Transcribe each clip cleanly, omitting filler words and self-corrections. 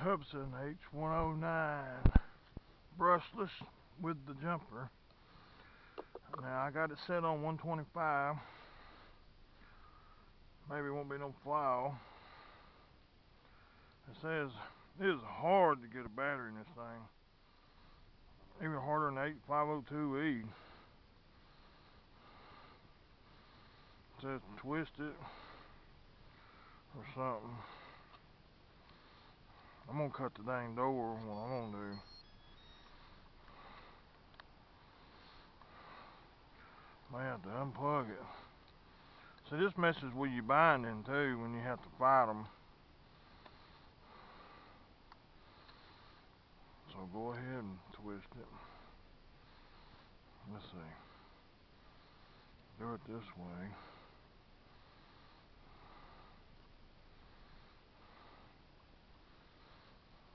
Hubsan h109 brushless with the jumper. Now I got it set on 125. Maybe it won't be no fly. It says it is hard to get a battery in this thing. Even harder than the 8502E. It says twist it or something. I'm gonna cut the dang door. What I'm gonna do. May have to unplug it. So this messes with your binding too when you have to fight them. So go ahead and twist it. Let's see. Do it this way.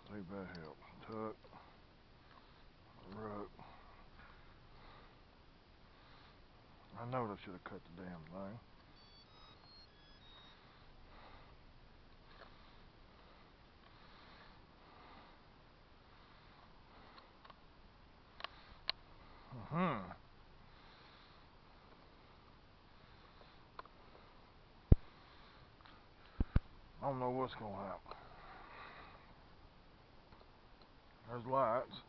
See if that helps. Tuck. Ruck. I know I should have cut the damn thing. I don't know what's gonna happen. There's lights.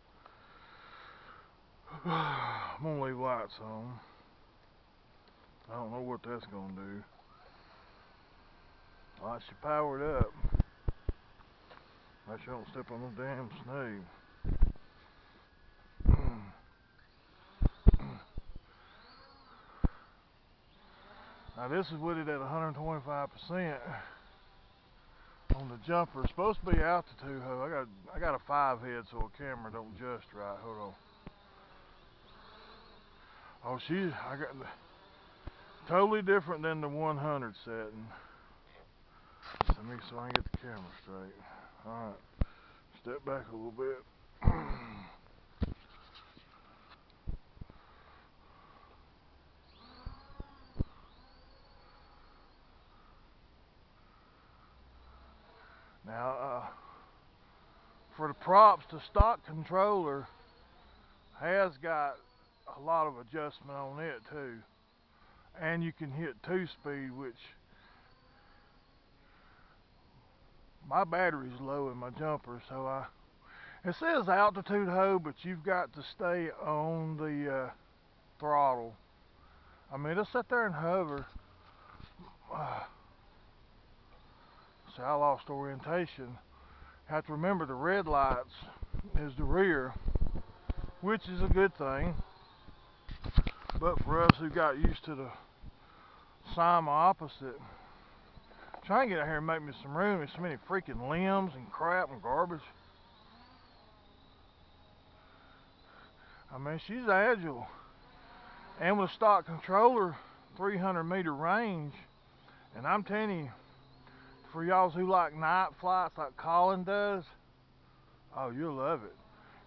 I'm gonna leave lights on. I don't know what that's gonna do. I should power it up. Make sure I don't step on no damn snake. Now this is with it at 125% on the jumper. It's supposed to be altitude hub. I got a 5 head so a camera don't adjust right. Hold on. Oh, I got totally different than the 100 setting. Let me so I can get the camera straight. All right, step back a little bit. Now, for the props, the stock controller has got a lot of adjustment on it too, and you can hit 2-speed, which my battery's low in my jumper, so it says altitude hold, but you've got to stay on the throttle. I mean, it'll sit there and hover. See, I lost orientation. Have to remember the red lights is the rear, which is a good thing. But for us who got used to the sign opposite, trying to get out here and make me some room. There's so many freaking limbs and crap and garbage. I mean, she's agile. And with a stock controller, 300-meter range. And I'm telling you, for y'all who like night flights like Colin does, oh, you'll love it.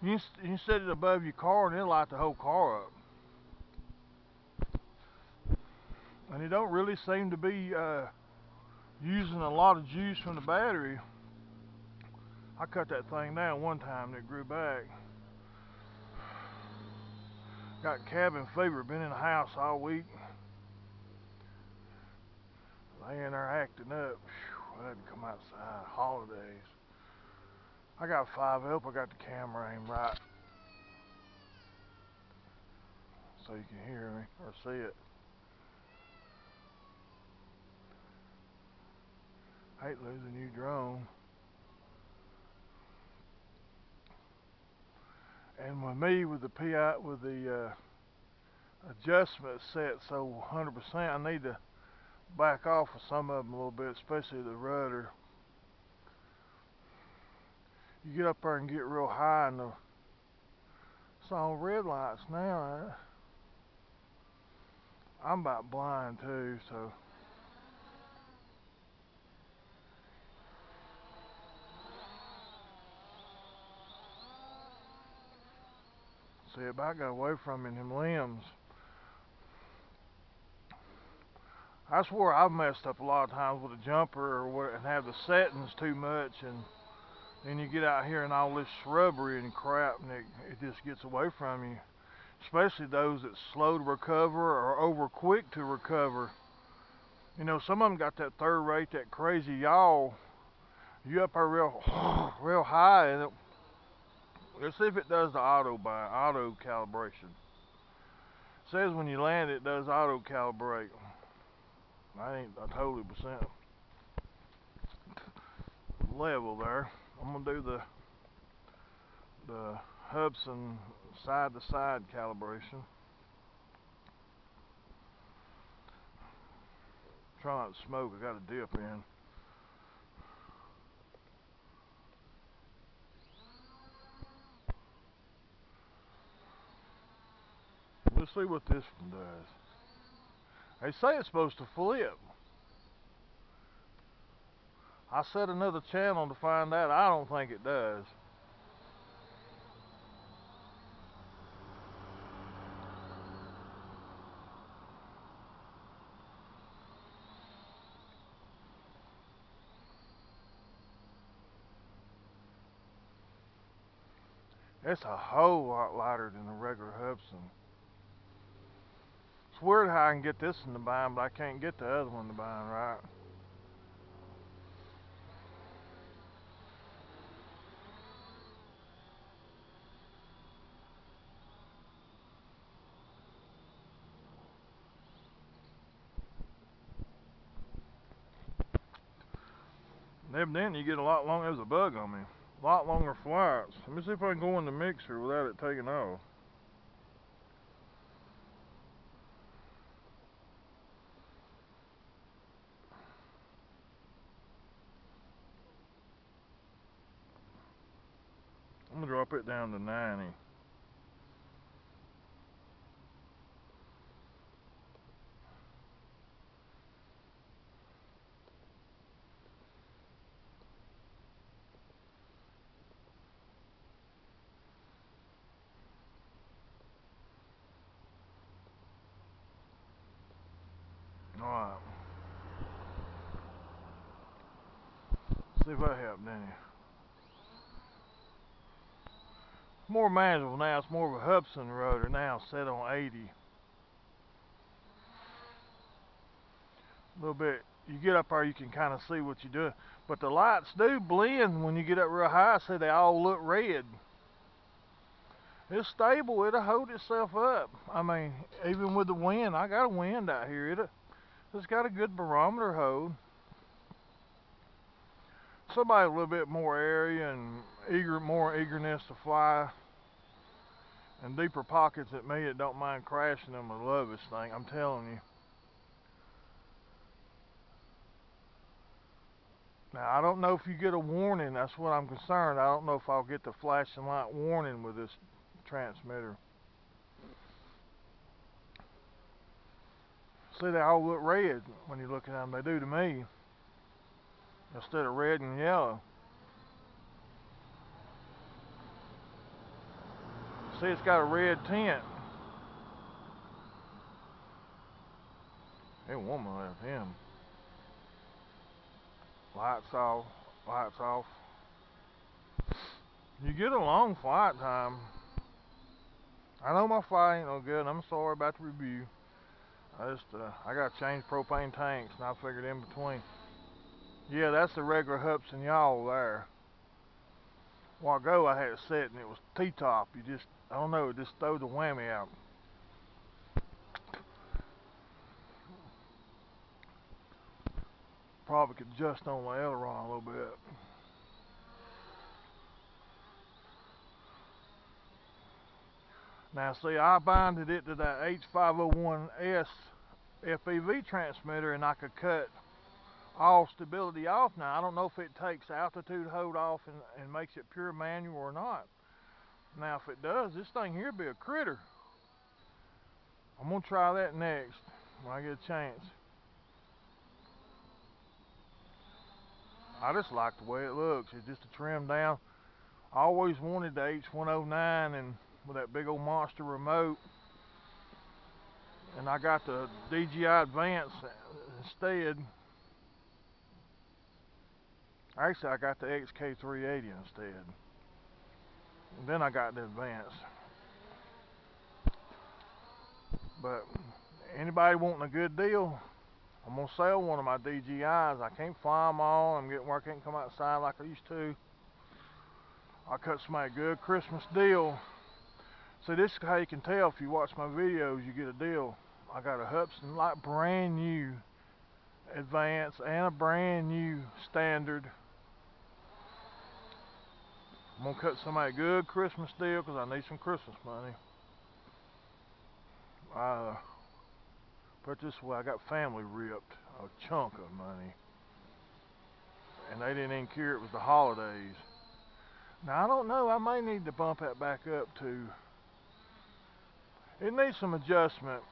You can set it above your car and it'll light the whole car up. And it don't really seem to be using a lot of juice from the battery. I cut that thing down one time and it grew back. Got cabin fever, been in the house all week. They in there acting up. I had to come outside. Holidays. I got 5 up. I got the camera aimed right so you can hear me or see it. Hate losing you, drone. And with me, with the PI, with the adjustment set so 100%, I need to back off of some of them a little bit, especially the rudder. You get up there and get real high, and it's all red lights now. I'm about blind too, so. See, if I got away from me in them limbs. I swear I've messed up a lot of times with a jumper or what, and have the settings too much, and Then you get out here in all this shrubbery and crap, and it just gets away from you. Especially those that's slow to recover or over quick to recover. You know, some of them got that third rate, that crazy yaw. You up there real, real high, and let's see if it does the auto calibration. It says when you land, it does auto calibrate. I ain't a totally percent level there. I'm gonna do the Hubsan side to side calibration. Try not to smoke. I got a dip in. Let's see what this one does. They say it's supposed to flip. I set another channel to find out. I don't think it does. It's a whole lot lighter than the regular Hubsan. It's weird how I can get this in the bind, but I can't get the other one in the bind right. And evidently you get a lot longer. There's a bug on me. A lot longer flights. Let me see if I can go in the mixer without it taking off. I'm gonna drop it down to 90. Alright. See if that helped any. More manageable now. It's more of a Hubsan rotor now, set on 80. A little bit. You get up there, you can kind of see what you're doing. But the lights do blend when you get up real high, so they all look red. It's stable. It'll hold itself up. I mean, even with the wind, I got a wind out here. It's got a good barometer hold. Somebody a little bit more area and more eagerness to fly, and deeper pockets at me that don't mind crashing them. I love this thing. I'm telling you. Now, I don't know if you get a warning. That's what I'm concerned. I don't know if I'll get the flashing light warning with this transmitter. See, they all look red when you look at them. They do to me. Instead of red and yellow. See, it's got a red tint. Hey, woman left him. Lights off. Lights off. You get a long flight time. I know my flight ain't no good. I'm sorry about the review. I got to change propane tanks, and I figured in between. Yeah, that's the regular Hubsan yaw there. A while ago I had it set and it was T-top. I don't know, it just threw the whammy out. Probably could adjust on the aileron a little bit. Now see, I binded it to that H501S FEV transmitter, and I could cut all stability off. Now I don't know if it takes altitude hold off and makes it pure manual or not. Now if it does, this thing here will be a critter. I'm gonna try that next when I get a chance. I just like the way it looks. It's just a trimmed down. I always wanted the h109 and with that big old monster remote, and I got the DJI Advance instead. Actually, I got the XK380 instead. And then I got the Advance. But anybody wanting a good deal, I'm going to sell one of my DJIs. I can't fly them all. I'm getting where I can't come outside like I used to. I cut somebody a good Christmas deal. See, this is how you can tell if you watch my videos, you get a deal. I got a hubsan, like brand new Advance and a brand new Standard. I'm going to cut somebody a good Christmas deal because I need some Christmas money. Put it this way, I got family ripped a chunk of money. And they didn't even care it was the holidays. Now, I don't know, I may need to bump that back up to. It needs some adjustment.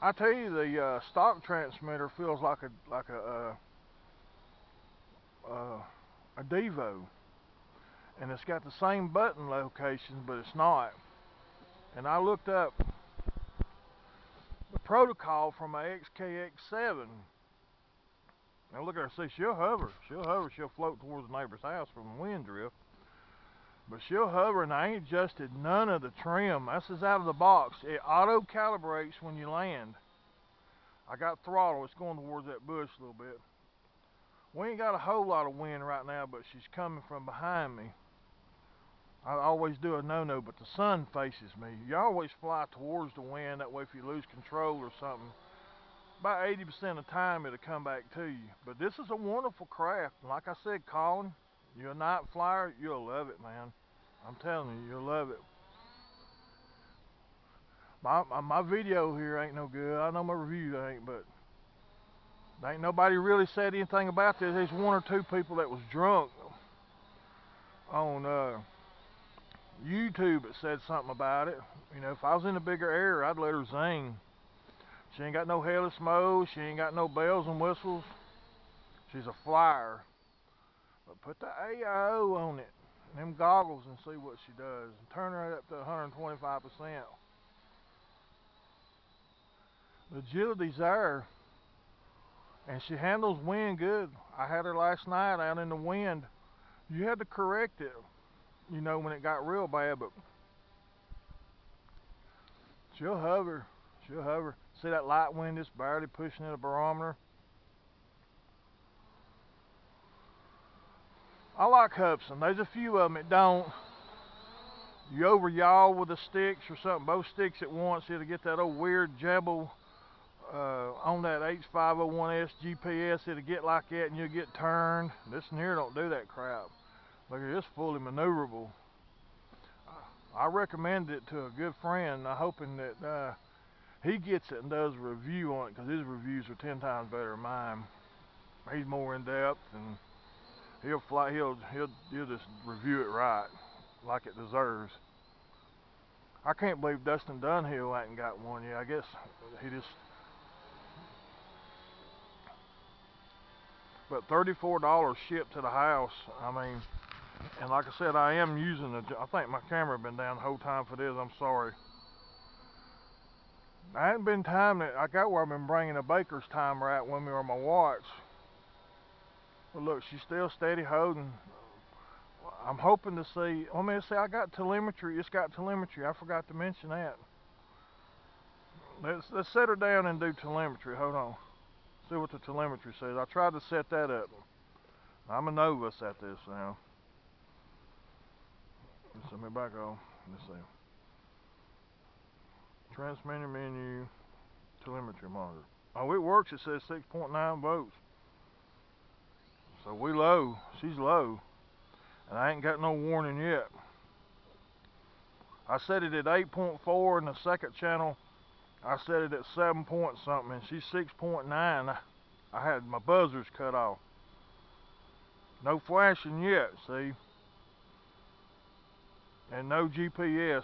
I tell you, the stock transmitter feels like a Devo, and it's got the same button locations, but it's not. And I looked up the protocol from my XKX7. Now look at her, see, she'll hover, she'll float towards the neighbor's house from the wind drift. But she'll hover, and I ain't adjusted none of the trim. This is out of the box. It auto calibrates when you land. I got throttle, it's going towards that bush a little bit. We ain't got a whole lot of wind right now, but she's coming from behind me. I always do a no-no, but the sun faces me. You always fly towards the wind, that way if you lose control or something, about 80% of the time it'll come back to you. But this is a wonderful craft. Like I said, Colin, you're a night flyer, you'll love it, man. I'm telling you, you'll love it. My video here ain't no good. I know my review ain't, but there ain't nobody really said anything about this. There's one or two people that was drunk on YouTube that said something about it. You know, if I was in a bigger area, I'd let her zing. She ain't got no hellish mode. She ain't got no bells and whistles. She's a flyer. But put the AIO on it, them goggles, and see what she does. And turn her up to 125%. The agility's there, and she handles wind good. I had her last night out in the wind. You had to correct it, you know, when it got real bad, but she'll hover. She'll hover. See that light wind just barely pushing at a barometer? I like hubsan. There's a few of them that don't. You over yaw with the sticks or something, both sticks at once, it'll get that old weird jabble on that H501S GPS. It'll get like that and you'll get turned. This one here don't do that crap. Look at this, fully maneuverable. I recommend it to a good friend, hoping that he gets it and does a review on it, because his reviews are 10 times better than mine. He's more in depth, and he'll just review it right, like it deserves. I can't believe Dustin Dunhill hasn't got one yet. I guess he just. But $34 shipped to the house. I mean, and like I said, I am using I think my camera been down the whole time for this. I'm sorry. I hadn't been timing it. I got where I've been bringing a baker's timer out with me or my watch. But look, she's still steady holding. I'm hoping to see. Let me see. I got telemetry. It's got telemetry. I forgot to mention that. Let's set her down and do telemetry. Hold on. See what the telemetry says. I tried to set that up. I'm a novice at this now. Let's let me back on. Let's see. Transmitter menu, telemetry monitor. Oh, it works. It says 6.9 volts. So we low. She's low. And I ain't got no warning yet. I set it at 8.4 in the second channel. I set it at 7 point something, and she's 6.9. I had my buzzers cut off. No flashing yet, see? And no GPS.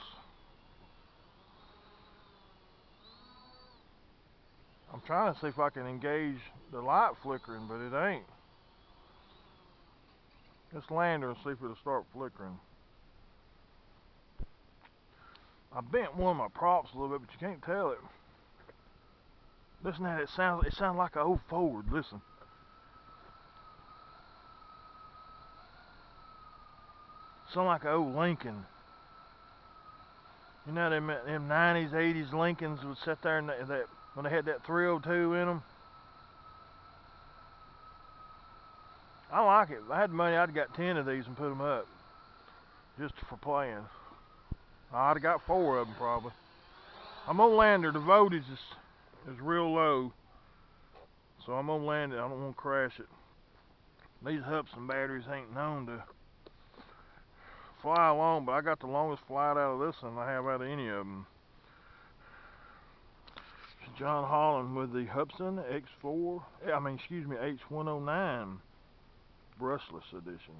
I'm trying to see if I can engage the light flickering, but it ain't. Let's land her and see if it'll start flickering. I bent one of my props a little bit, but you can't tell it. Listen to that, it sounds like an old Ford. Listen. Sound like an old Lincoln. You know them 90s, 80s Lincolns would sit there and that when they had that 302 in them. I like it. If I had the money, I'd have got 10 of these and put them up just for playing. I'd have got 4 of them probably. I'm gonna land her. The voltage is real low, so I'm gonna land it. I don't want to crash it. These hubsan batteries ain't known to fly long, but I got the longest flight out of this one I have out of any of them. John Holland with the Hubsan H109 brushless edition.